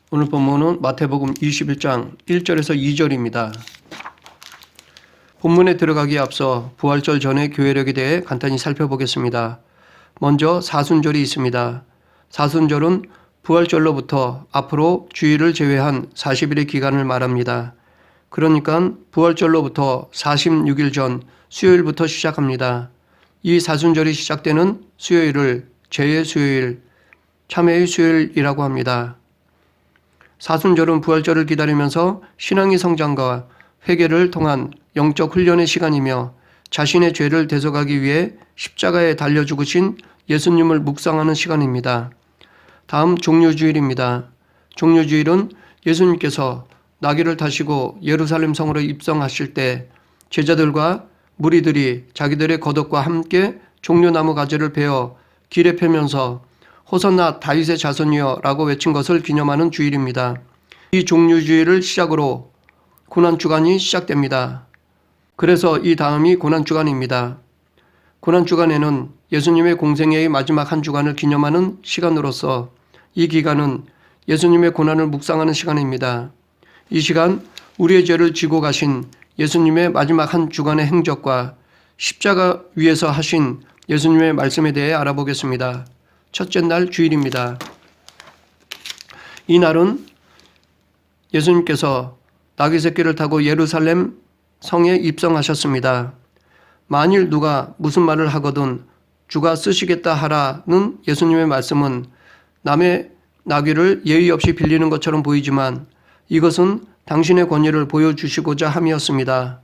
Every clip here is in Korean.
오늘 본문은 마태복음 21장 1절에서 2절입니다. 본문에 들어가기에 앞서 부활절 전의 교회력에 대해 간단히 살펴보겠습니다. 먼저 사순절이 있습니다. 사순절은 부활절로부터 앞으로 주일을 제외한 40일의 기간을 말합니다. 그러니까 부활절로부터 46일 전 수요일부터 시작합니다. 이 사순절이 시작되는 수요일을 제의 수요일, 참회의 수요일이라고 합니다. 사순절은 부활절을 기다리면서 신앙의 성장과 회개를 통한 영적 훈련의 시간이며 자신의 죄를 대속하기 위해 십자가에 달려 죽으신 예수님을 묵상하는 시간입니다. 다음 종료주일입니다. 종료주일은 예수님께서 나귀를 타시고 예루살렘 성으로 입성하실 때 제자들과 무리들이 자기들의 겉옷과 함께 종려나무 가지를 베어 길에 펴면서 호산나 다윗의 자손이여 라고 외친 것을 기념하는 주일입니다. 이 종료주일을 시작으로 고난주간이 시작됩니다. 그래서 이 다음이 고난주간입니다. 고난주간에는 예수님의 공생애의 마지막 한 주간을 기념하는 시간으로서 이 기간은 예수님의 고난을 묵상하는 시간입니다. 이 시간 우리의 죄를 지고 가신 예수님의 마지막 한 주간의 행적과 십자가 위에서 하신 예수님의 말씀에 대해 알아보겠습니다. 첫째 날 주일입니다. 이 날은 예수님께서 나귀 새끼를 타고 예루살렘 성에 입성하셨습니다. 만일 누가 무슨 말을 하거든 주가 쓰시겠다 하라는 예수님의 말씀은 남의 나귀를 예의 없이 빌리는 것처럼 보이지만 이것은 당신의 권위를 보여주시고자 함이었습니다.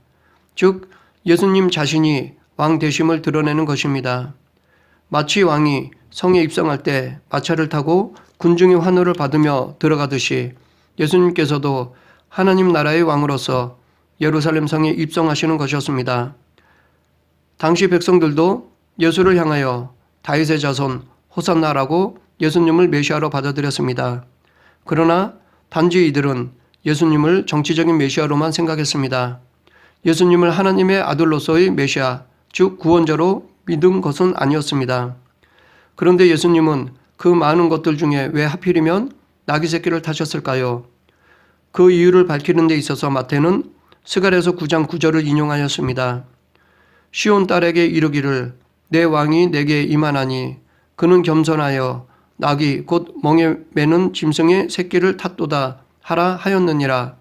즉 예수님 자신이 왕 되심을 드러내는 것입니다. 마치 왕이 성에 입성할 때 마차를 타고 군중의 환호를 받으며 들어가듯이 예수님께서도 하나님 나라의 왕으로서 예루살렘 성에 입성하시는 것이었습니다. 당시 백성들도 예수를 향하여 다윗의 자손 호산나라고 예수님을 메시아로 받아들였습니다. 그러나 단지 이들은 예수님을 정치적인 메시아로만 생각했습니다. 예수님을 하나님의 아들로서의 메시아, 즉 구원자로 믿은 것은 아니었습니다. 그런데 예수님은 그 많은 것들 중에 왜 하필이면 나귀 새끼를 타셨을까요? 그 이유를 밝히는 데 있어서 마태는 스가랴서 9장 9절을 인용하였습니다. 시온 딸에게 이르기를 내 왕이 내게 임하나니 그는 겸손하여 나귀 곧 멍에 매는 짐승의 새끼를 탔도다 하라 하였느니라.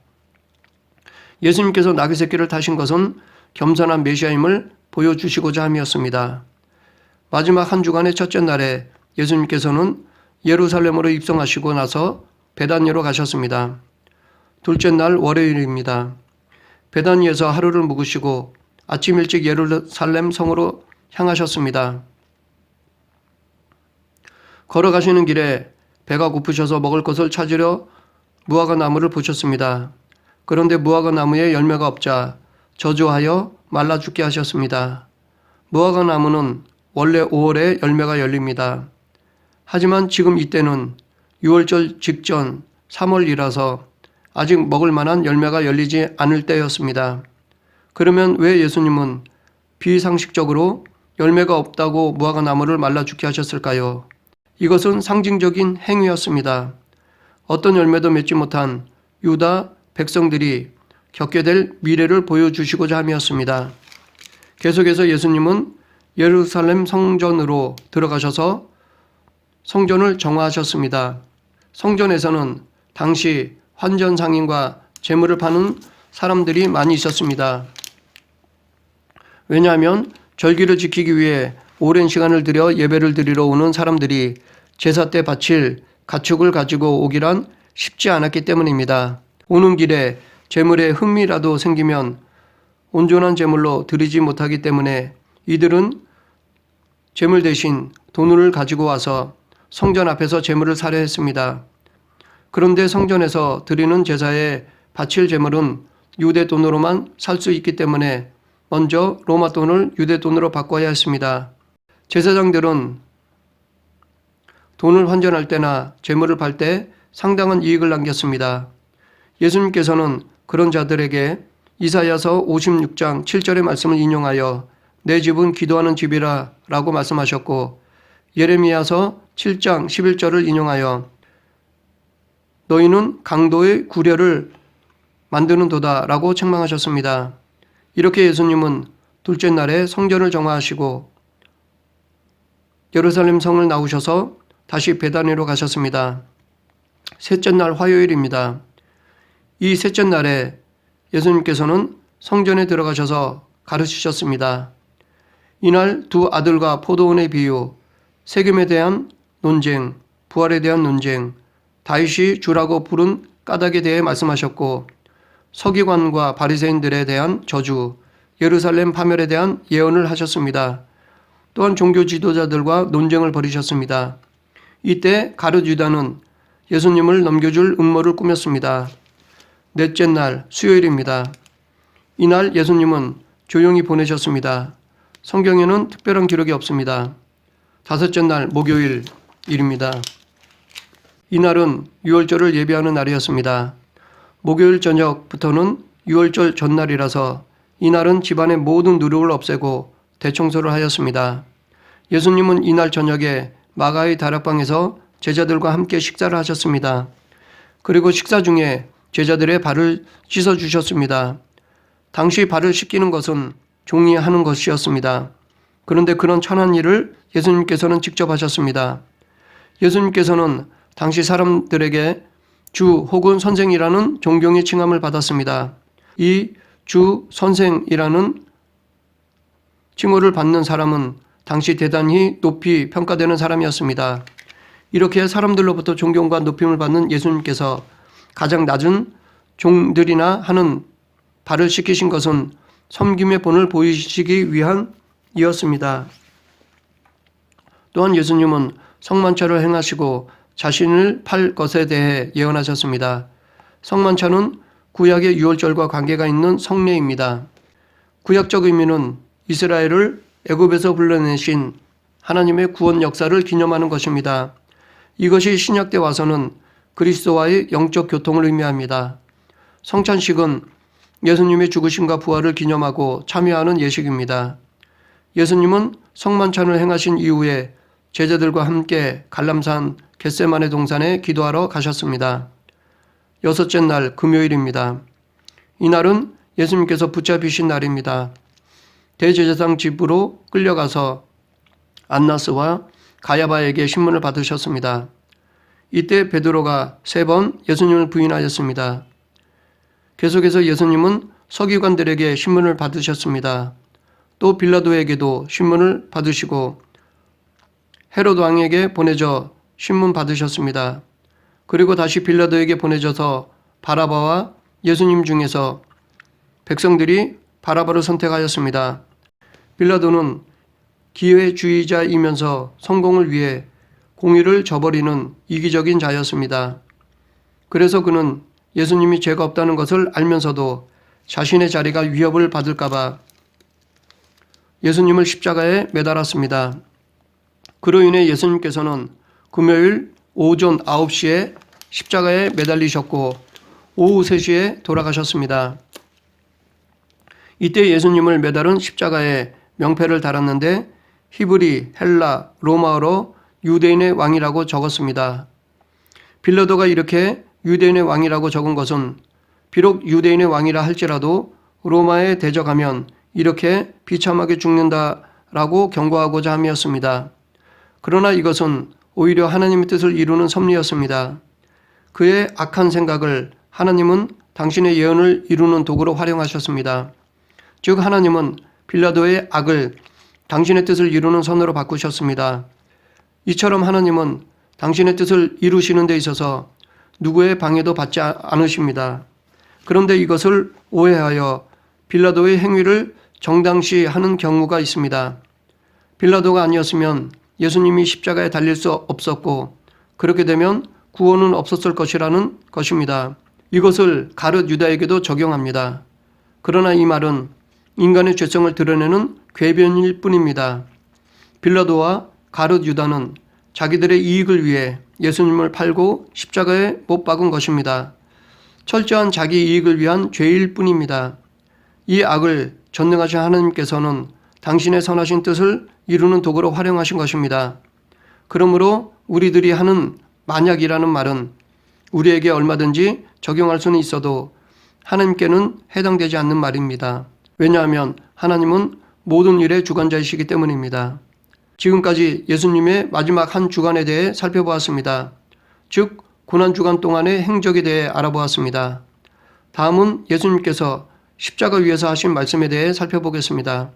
예수님께서 나귀 새끼를 타신 것은 겸손한 메시아임을 보여주시고자 함이었습니다. 마지막 한 주간의 첫째 날에 예수님께서는 예루살렘으로 입성하시고 나서 베다니로 가셨습니다. 둘째 날 월요일입니다. 베다니에서 하루를 묵으시고 아침 일찍 예루살렘 성으로 향하셨습니다. 걸어가시는 길에 배가 고프셔서 먹을 것을 찾으려 무화과 나무를 보셨습니다. 그런데 무화과 나무에 열매가 없자 저주하여 말라 죽게 하셨습니다. 무화과 나무는 원래 5월에 열매가 열립니다. 하지만 지금 이때는 6월절 직전 3월이라서 아직 먹을 만한 열매가 열리지 않을 때였습니다. 그러면 왜 예수님은 비상식적으로 열매가 없다고 무화과 나무를 말라 죽게 하셨을까요? 이것은 상징적인 행위였습니다. 어떤 열매도 맺지 못한 유다 백성들이 겪게 될 미래를 보여주시고자 함이었습니다. 계속해서 예수님은 예루살렘 성전으로 들어가셔서 성전을 정화하셨습니다. 성전에서는 당시 환전 상인과 재물을 파는 사람들이 많이 있었습니다. 왜냐하면 절기를 지키기 위해 오랜 시간을 들여 예배를 드리러 오는 사람들이 제사 때 바칠 가축을 가지고 오기란 쉽지 않았기 때문입니다. 오는 길에 재물에 흠이라도 생기면 온전한 재물로 드리지 못하기 때문에 이들은 재물 대신 돈을 가지고 와서 성전 앞에서 재물을 사려 했습니다. 그런데 성전에서 드리는 제사에 바칠 재물은 유대 돈으로만 살 수 있기 때문에 먼저 로마 돈을 유대 돈으로 바꿔야 했습니다. 제사장들은 돈을 환전할 때나 재물을 팔 때 상당한 이익을 남겼습니다. 예수님께서는 그런 자들에게 이사야서 56장 7절의 말씀을 인용하여 내 집은 기도하는 집이라 라고 말씀하셨고 예레미야서 7장 11절을 인용하여 너희는 강도의 구려를 만드는도다 라고 책망하셨습니다. 이렇게 예수님은 둘째 날에 성전을 정화하시고 예루살렘 성을 나오셔서 다시 베다니로 가셨습니다. 셋째 날 화요일입니다. 이 셋째 날에 예수님께서는 성전에 들어가셔서 가르치셨습니다. 이날 두 아들과 포도원의 비유, 세금에 대한 논쟁, 부활에 대한 논쟁, 다윗이 주라고 부른 까닭에 대해 말씀하셨고 서기관과 바리새인들에 대한 저주, 예루살렘 파멸에 대한 예언을 하셨습니다. 또한 종교 지도자들과 논쟁을 벌이셨습니다. 이때 가룟 유다는 예수님을 넘겨줄 음모를 꾸몄습니다. 넷째 날 수요일입니다. 이날 예수님은 조용히 보내셨습니다. 성경에는 특별한 기록이 없습니다. 다섯째 날 목요일입니다. 이날은 유월절을 예비하는 날이었습니다. 목요일 저녁부터는 유월절 전날이라서 이날은 집안의 모든 누룩을 없애고 대청소를 하였습니다. 예수님은 이날 저녁에 마가의 다락방에서 제자들과 함께 식사를 하셨습니다. 그리고 식사 중에 제자들의 발을 씻어주셨습니다. 당시 발을 씻기는 것은 종이 하는 것이었습니다. 그런데 그런 천한 일을 예수님께서는 직접 하셨습니다. 예수님께서는 당시 사람들에게 주 혹은 선생이라는 존경의 칭함을 받았습니다. 이 주 선생이라는 칭호를 받는 사람은 당시 대단히 높이 평가되는 사람이었습니다. 이렇게 사람들로부터 존경과 높임을 받는 예수님께서 가장 낮은 종들이나 하는 발을 씻기신 것은 섬김의 본을 보이시기 위함이었습니다. 또한 예수님은 성만찬을 행하시고 자신을 팔 것에 대해 예언하셨습니다. 성만찬은 구약의 유월절과 관계가 있는 성례입니다. 구약적 의미는 이스라엘을 애굽에서 불러내신 하나님의 구원 역사를 기념하는 것입니다. 이것이 신약 때 와서는 그리스도와의 영적 교통을 의미합니다. 성찬식은 예수님의 죽으심과 부활을 기념하고 참여하는 예식입니다. 예수님은 성만찬을 행하신 이후에 제자들과 함께 갈람산 겟세마네 동산에 기도하러 가셨습니다. 여섯째 날 금요일입니다. 이날은 예수님께서 붙잡히신 날입니다. 대제사장 집으로 끌려가서 안나스와 가야바에게 신문을 받으셨습니다. 이때 베드로가 3번 예수님을 부인하였습니다. 계속해서 예수님은 서기관들에게 신문을 받으셨습니다. 또 빌라도에게도 신문을 받으시고 헤롯 왕에게 보내져 신문 받으셨습니다. 그리고 다시 빌라도에게 보내져서 바라바와 예수님 중에서 백성들이 바라바를 선택하였습니다. 빌라도는 기회주의자이면서 성공을 위해 공의를 저버리는 이기적인 자였습니다. 그래서 그는 예수님이 죄가 없다는 것을 알면서도 자신의 자리가 위협을 받을까봐 예수님을 십자가에 매달았습니다. 그로 인해 예수님께서는 금요일 오전 9시에 십자가에 매달리셨고 오후 3시에 돌아가셨습니다. 이때 예수님을 매달은 십자가에 명패를 달았는데 히브리, 헬라, 로마어로 유대인의 왕이라고 적었습니다. 빌라도가 이렇게 유대인의 왕이라고 적은 것은 비록 유대인의 왕이라 할지라도 로마에 대적하면 이렇게 비참하게 죽는다라고 경고하고자 함이었습니다. 그러나 이것은 오히려 하나님의 뜻을 이루는 섭리였습니다. 그의 악한 생각을 하나님은 당신의 예언을 이루는 도구로 활용하셨습니다. 즉 하나님은 빌라도의 악을 당신의 뜻을 이루는 선으로 바꾸셨습니다. 이처럼 하나님은 당신의 뜻을 이루시는 데 있어서 누구의 방해도 받지 않으십니다. 그런데 이것을 오해하여 빌라도의 행위를 정당시하는 경우가 있습니다. 빌라도가 아니었으면 예수님이 십자가에 달릴 수 없었고 그렇게 되면 구원은 없었을 것이라는 것입니다. 이것을 가룟 유다에게도 적용합니다. 그러나 이 말은 인간의 죄성을 드러내는 궤변일 뿐입니다. 빌라도와 가룟 유다는 자기들의 이익을 위해 예수님을 팔고 십자가에 못 박은 것입니다. 철저한 자기 이익을 위한 죄일 뿐입니다. 이 악을 전능하신 하나님께서는 당신의 선하신 뜻을 이루는 도구로 활용하신 것입니다. 그러므로 우리들이 하는 만약이라는 말은 우리에게 얼마든지 적용할 수는 있어도 하나님께는 해당되지 않는 말입니다. 왜냐하면 하나님은 모든 일의 주관자이시기 때문입니다. 지금까지 예수님의 마지막 한 주간에 대해 살펴보았습니다. 즉 고난주간 동안의 행적에 대해 알아보았습니다. 다음은 예수님께서 십자가 위에서 하신 말씀에 대해 살펴보겠습니다.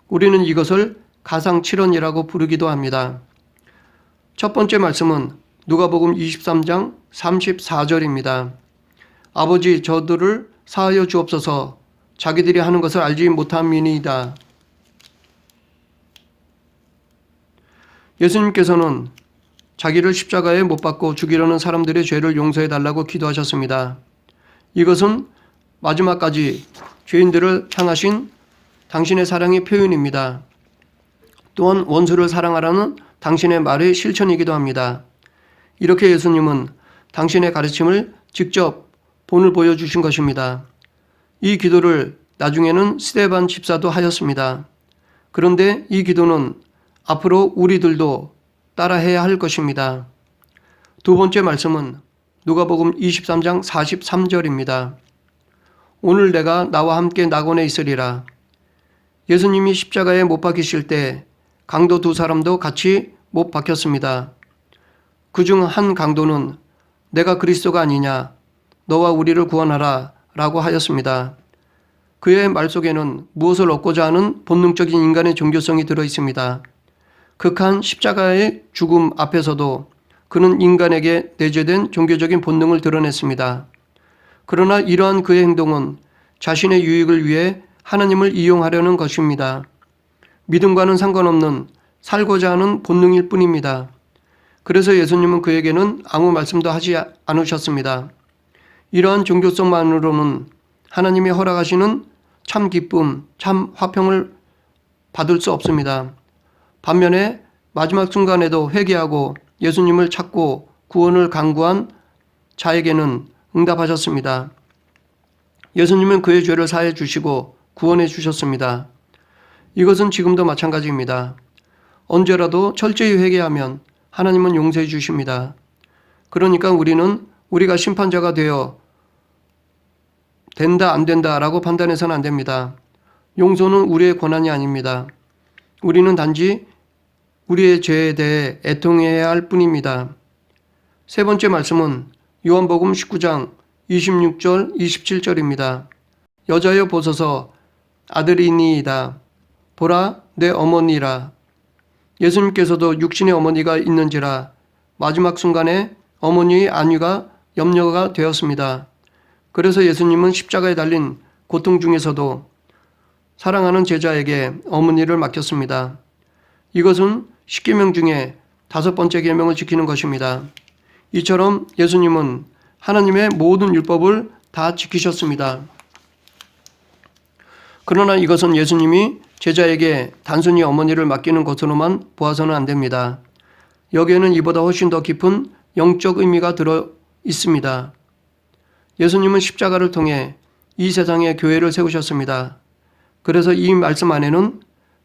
우리는 이것을 가상칠언이라고 부르기도 합니다. 첫 번째 말씀은 누가복음 23장 34절입니다. 아버지 저들을 사하여 주옵소서 자기들이 하는 것을 알지 못함이니이다. 예수님께서는 자기를 십자가에 못 박고 죽이려는 사람들의 죄를 용서해 달라고 기도하셨습니다. 이것은 마지막까지 죄인들을 향하신 당신의 사랑의 표현입니다. 또한 원수를 사랑하라는 당신의 말의 실천이기도 합니다. 이렇게 예수님은 당신의 가르침을 직접 본을 보여주신 것입니다. 이 기도를 나중에는 스데반 집사도 하였습니다. 그런데 이 기도는 앞으로 우리들도 따라해야 할 것입니다. 두 번째 말씀은 누가복음 23장 43절입니다. 오늘 내가 나와 함께 낙원에 있으리라. 예수님이 십자가에 못 박히실 때 강도 두 사람도 같이 못 박혔습니다. 그중 한 강도는 내가 그리스도가 아니냐 너와 우리를 구원하라 라고 하였습니다. 그의 말 속에는 무엇을 얻고자 하는 본능적인 인간의 종교성이 들어 있습니다. 극한 십자가의 죽음 앞에서도 그는 인간에게 내재된 종교적인 본능을 드러냈습니다. 그러나 이러한 그의 행동은 자신의 유익을 위해 하나님을 이용하려는 것입니다. 믿음과는 상관없는 살고자 하는 본능일 뿐입니다. 그래서 예수님은 그에게는 아무 말씀도 하지 않으셨습니다. 이러한 종교성만으로는 하나님이 허락하시는 참 기쁨, 참 화평을 받을 수 없습니다. 반면에 마지막 순간에도 회개하고 예수님을 찾고 구원을 간구한 자에게는 응답하셨습니다. 예수님은 그의 죄를 사해 주시고 구원해 주셨습니다. 이것은 지금도 마찬가지입니다. 언제라도 철저히 회개하면 하나님은 용서해 주십니다. 그러니까 우리는 우리가 심판자가 되어 된다 안 된다라고 판단해서는 안 됩니다. 용서는 우리의 권한이 아닙니다. 우리는 단지 우리의 죄에 대해 애통해야 할 뿐입니다. 세 번째 말씀은 요한복음 19장 26절 27절입니다. 여자여 보소서 아들이니이다. 보라 내 어머니라. 예수님께서도 육신의 어머니가 있는지라 마지막 순간에 어머니의 안위가 염려가 되었습니다. 그래서 예수님은 십자가에 달린 고통 중에서도 사랑하는 제자에게 어머니를 맡겼습니다. 이것은 10계명 중에 5번째 계명을 지키는 것입니다. 이처럼 예수님은 하나님의 모든 율법을 다 지키셨습니다. 그러나 이것은 예수님이 제자에게 단순히 어머니를 맡기는 것으로만 보아서는 안 됩니다. 여기에는 이보다 훨씬 더 깊은 영적 의미가 들어 있습니다. 예수님은 십자가를 통해 이 세상에 교회를 세우셨습니다. 그래서 이 말씀 안에는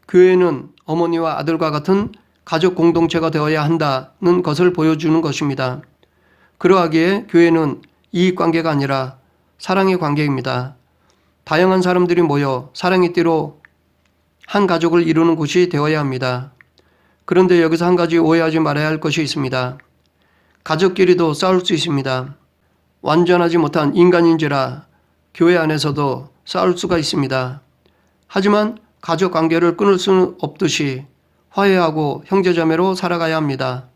교회는 어머니와 아들과 같은 가족 공동체가 되어야 한다는 것을 보여주는 것입니다. 그러하기에 교회는 이익관계가 아니라 사랑의 관계입니다. 다양한 사람들이 모여 사랑의 띠로 한 가족을 이루는 곳이 되어야 합니다. 그런데 여기서 한 가지 오해하지 말아야 할 것이 있습니다. 가족끼리도 싸울 수 있습니다. 완전하지 못한 인간인지라 교회 안에서도 싸울 수가 있습니다. 하지만 가족 관계를 끊을 수는 없듯이 화해하고 형제자매로 살아가야 합니다.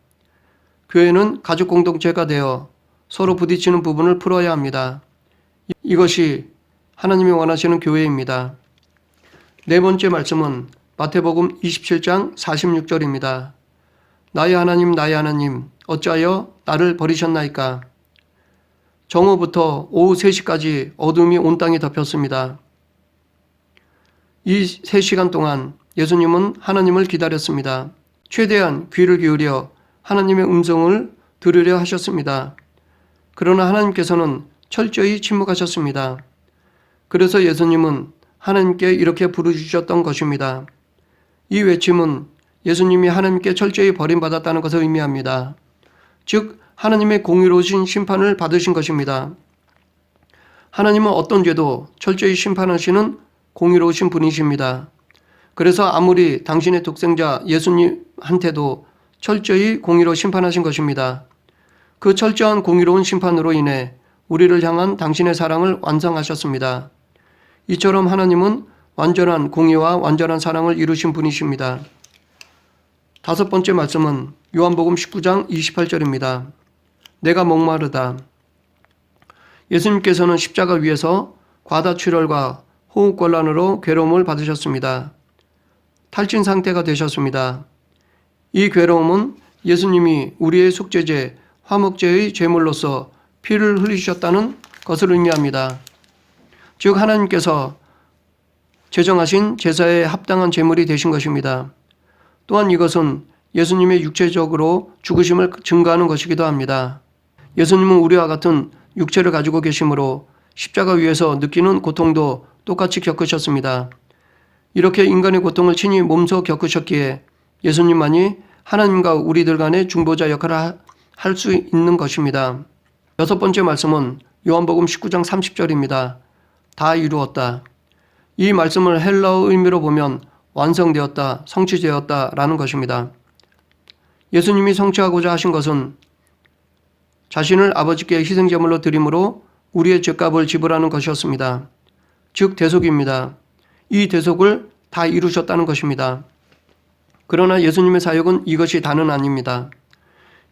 교회는 가족 공동체가 되어 서로 부딪히는 부분을 풀어야 합니다. 이것이 하나님이 원하시는 교회입니다. 네 번째 말씀은 마태복음 27장 46절입니다. 나의 하나님 어찌하여 나를 버리셨나이까. 정오부터 오후 3시까지 어둠이 온 땅에 덮였습니다. 이 3시간 동안 예수님은 하나님을 기다렸습니다. 최대한 귀를 기울여 하나님의 음성을 들으려 하셨습니다. 그러나 하나님께서는 철저히 침묵하셨습니다. 그래서 예수님은 하나님께 이렇게 부르짖었던 것입니다. 이 외침은 예수님이 하나님께 철저히 버림받았다는 것을 의미합니다. 즉 하나님의 공의로우신 심판을 받으신 것입니다. 하나님은 어떤 죄도 철저히 심판하시는 공의로우신 분이십니다. 그래서 아무리 당신의 독생자 예수님한테도 철저히 공의로 심판하신 것입니다. 그 철저한 공의로운 심판으로 인해 우리를 향한 당신의 사랑을 완성하셨습니다. 이처럼 하나님은 완전한 공의와 완전한 사랑을 이루신 분이십니다. 다섯 번째 말씀은 요한복음 19장 28절입니다. 내가 목마르다. 예수님께서는 십자가 위에서 과다출혈과 호흡곤란으로 괴로움을 받으셨습니다. 탈진 상태가 되셨습니다. 이 괴로움은 예수님이 우리의 속죄제, 화목제의 제물로서 피를 흘리셨다는 것을 의미합니다. 즉 하나님께서 제정하신 제사에 합당한 제물이 되신 것입니다. 또한 이것은 예수님의 육체적으로 죽으심을 증거하는 것이기도 합니다. 예수님은 우리와 같은 육체를 가지고 계시므로 십자가 위에서 느끼는 고통도 똑같이 겪으셨습니다. 이렇게 인간의 고통을 친히 몸소 겪으셨기에 예수님만이 하나님과 우리들 간의 중보자 역할을 할 수 있는 것입니다. 여섯 번째 말씀은 요한복음 19장 30절입니다. 다 이루었다. 이 말씀을 헬라어 의미로 보면 완성되었다, 성취되었다 라는 것입니다. 예수님이 성취하고자 하신 것은 자신을 아버지께 희생제물로 드림으로 우리의 죄값을 지불하는 것이었습니다. 즉 대속입니다. 이 대속을 다 이루셨다는 것입니다. 그러나 예수님의 사역은 이것이 다는 아닙니다.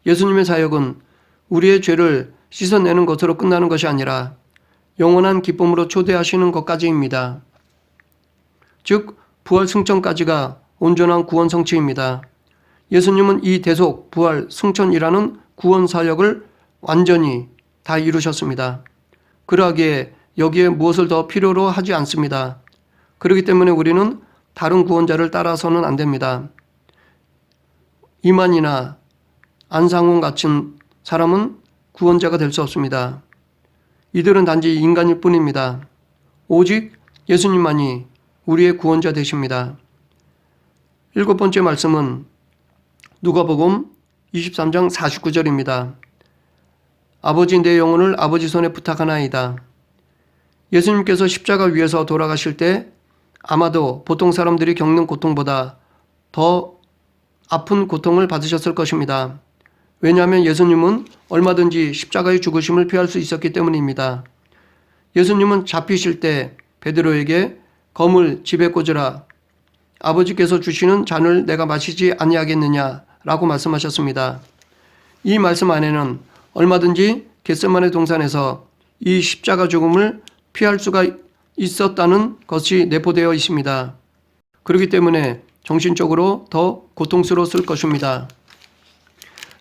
예수님의 사역은 우리의 죄를 씻어내는 것으로 끝나는 것이 아니라 영원한 기쁨으로 초대하시는 것까지입니다. 즉 부활 승천까지가 온전한 구원 성취입니다. 예수님은 이 대속, 부활, 승천이라는 구원 사역을 완전히 다 이루셨습니다. 그러하기에 여기에 무엇을 더 필요로 하지 않습니다. 그렇기 때문에 우리는 다른 구원자를 따라서는 안 됩니다. 이만이나 안상훈 같은 사람은 구원자가 될 수 없습니다. 이들은 단지 인간일 뿐입니다. 오직 예수님만이 우리의 구원자 되십니다. 일곱 번째 말씀은 누가복음 23장 49절입니다. 아버지 내 영혼을 아버지 손에 부탁하나이다. 예수님께서 십자가 위에서 돌아가실 때 아마도 보통 사람들이 겪는 고통보다 더 아픈 고통을 받으셨을 것입니다. 왜냐하면 예수님은 얼마든지 십자가의 죽으심을 피할 수 있었기 때문입니다. 예수님은 잡히실 때 베드로에게 검을 집에 꽂으라. 아버지께서 주시는 잔을 내가 마시지 아니하겠느냐라고 말씀하셨습니다. 이 말씀 안에는 얼마든지 겟세마네 동산에서 이 십자가 죽음을 피할 수가 있었다는 것이 내포되어 있습니다. 그렇기 때문에 정신적으로 더 고통스러웠을 것입니다.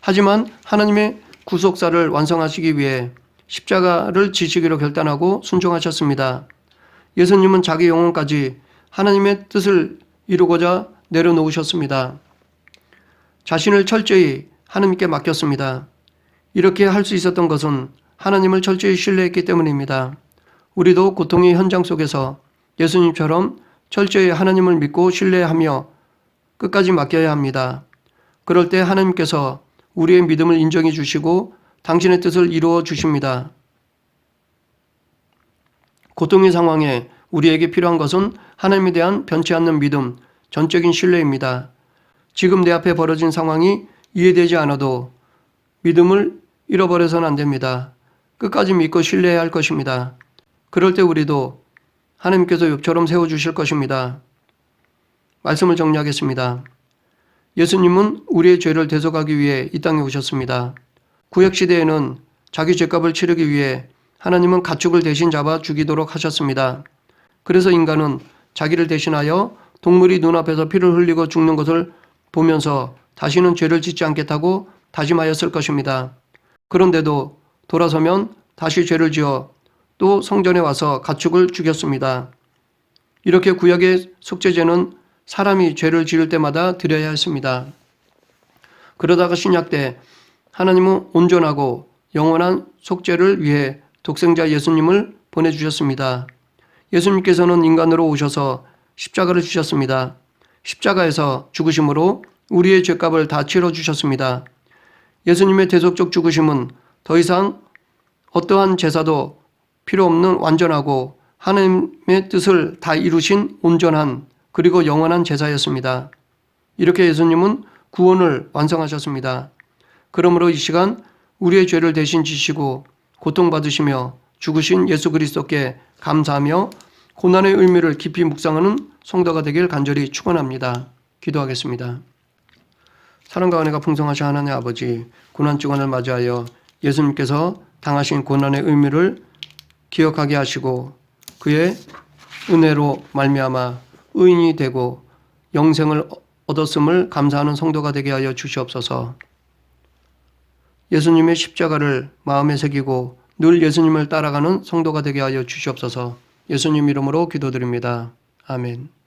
하지만 하나님의 구속사를 완성하시기 위해 십자가를 지시기로 결단하고 순종하셨습니다. 예수님은 자기 영혼까지 하나님의 뜻을 이루고자 내려놓으셨습니다. 자신을 철저히 하나님께 맡겼습니다. 이렇게 할 수 있었던 것은 하나님을 철저히 신뢰했기 때문입니다. 우리도 고통의 현장 속에서 예수님처럼 철저히 하나님을 믿고 신뢰하며 끝까지 맡겨야 합니다. 그럴 때 하나님께서 우리의 믿음을 인정해 주시고 당신의 뜻을 이루어 주십니다. 고통의 상황에 우리에게 필요한 것은 하나님에 대한 변치 않는 믿음, 전적인 신뢰입니다. 지금 내 앞에 벌어진 상황이 이해되지 않아도 믿음을 잃어버려서는 안 됩니다. 끝까지 믿고 신뢰해야 할 것입니다. 그럴 때 우리도 하나님께서 욥처럼 세워주실 것입니다. 말씀을 정리하겠습니다. 예수님은 우리의 죄를 대속하기 위해 이 땅에 오셨습니다. 구약시대에는 자기 죄값을 치르기 위해 하나님은 가축을 대신 잡아 죽이도록 하셨습니다. 그래서 인간은 자기를 대신하여 동물이 눈앞에서 피를 흘리고 죽는 것을 보면서 다시는 죄를 짓지 않겠다고 다짐하였을 것입니다. 그런데도 돌아서면 다시 죄를 지어 또 성전에 와서 가축을 죽였습니다. 이렇게 구약의 속죄제는 사람이 죄를 지을 때마다 드려야 했습니다. 그러다가 신약 때 하나님은 온전하고 영원한 속죄를 위해 독생자 예수님을 보내주셨습니다. 예수님께서는 인간으로 오셔서 십자가를 주셨습니다. 십자가에서 죽으심으로 우리의 죄값을 다 치러주셨습니다. 예수님의 대속적 죽으심은 더 이상 어떠한 제사도 필요 없는 완전하고 하나님의 뜻을 다 이루신 온전한 그리고 영원한 제사였습니다. 이렇게 예수님은 구원을 완성하셨습니다. 그러므로 이 시간 우리의 죄를 대신 지시고 고통받으시며 죽으신 예수 그리스도께 감사하며 고난의 의미를 깊이 묵상하는 성도가 되길 간절히 축원합니다. 기도하겠습니다. 사랑과 은혜가 풍성하신 하나님의 아버지, 고난주간을 맞이하여 예수님께서 당하신 고난의 의미를 기억하게 하시고 그의 은혜로 말미암아 의인이 되고 영생을 얻었음을 감사하는 성도가 되게 하여 주시옵소서. 예수님의 십자가를 마음에 새기고 늘 예수님을 따라가는 성도가 되게 하여 주시옵소서. 예수님 이름으로 기도드립니다. 아멘.